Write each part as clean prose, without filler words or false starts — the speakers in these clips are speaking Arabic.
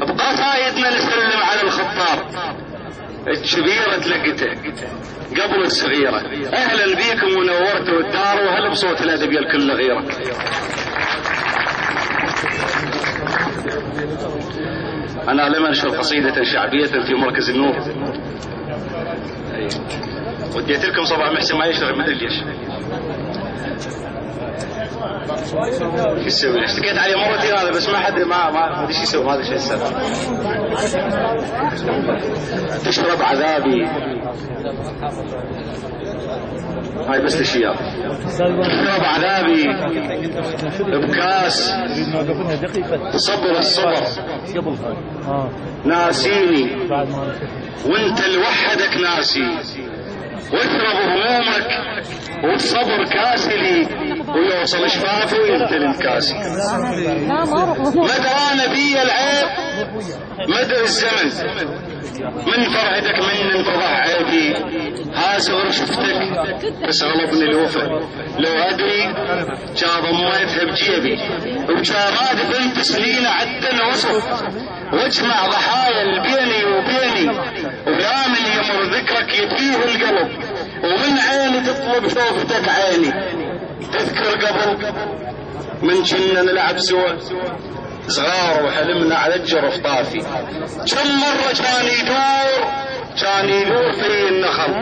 بقصايدنا نسلم على الخطاب، الكبيرة تلقته قبل الصغيرة. اهلا بيكم ونورتوا الدار، وهلا بصوت الادب الكل غيره. انا لم انشر قصيدة شعبية في مركز النور، وديت لكم صباح محسن ما يشتغل، ما ادري ليش. شو يسوي؟ اشتكيت عليه مرتين هذا بس ما حد ما ادري شو يسوي، ما ادري شو السبب. تشرب عذابي، هاي بس الاشياء. تشرب عذابي بكاس صبر الصبر، ناسيني وانت لوحدك ناسي، واشرب همومك والصبر كاسلي، ويوصل شفافه وينتل الكاسي. مدرى نبي العيب مدر الزمن، من فرحتك من انفضح عيبي، ها صغر شفتك بس غلبني الوفا، لو ادري كان ضميتها بجيبي، وكان راد بنت سنين عدل وصف، واجمع ضحايا بيني وبيني، ودائما يمر ذكرك يتيه القلب، ومن عيني تطلب شوفتك عيني. تذكر قبل من كنا نلعب سوا صغار وحلمنا على الجرف طافي، كم مرة كان يدور في النخل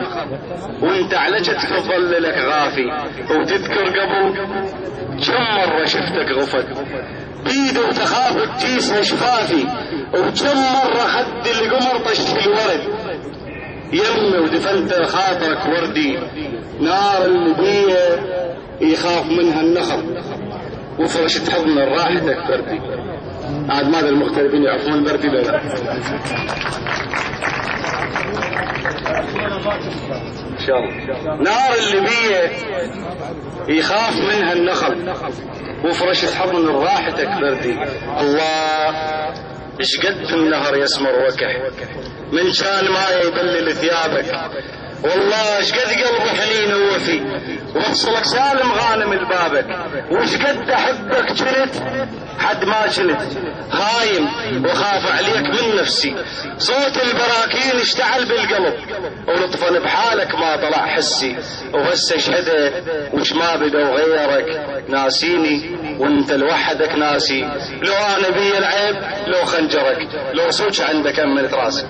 وانت على جتك تظل لك غافي. وتذكر قبل كم مرة شفتك غفت بيد وتخاف تجيس شفافي، وكم مرة خد القمر طشت الورد يمي ودفنت خاطرك وردي. نار اللي يخاف منها النخل وفرشت حضن راحتك بردي. عاد ماذا المغتربين يعرفون البردي ولا لا؟ ان شاء الله. نار اللي يخاف منها النخل وفرشت حضن راحتك بردي. الله ايش قد النهر يسمر وكح من كان ما يبلل ثيابك، والله ايش قد قلبه حنين ووفي وصلك سالم غانم لبابك. وايش قد احبك كنت حد ما كنت خايم وخاف عليك من نفسي. صوت البراكين اشتعل بالقلب ولطفا بحالك ما طلع حسي. وهسه اشهده وش ما بدوا غيرك ناسيني وانت لوحدك ناسي. لو انا بي العيب لو خنجرك، لو صوت عندك امنت راسك.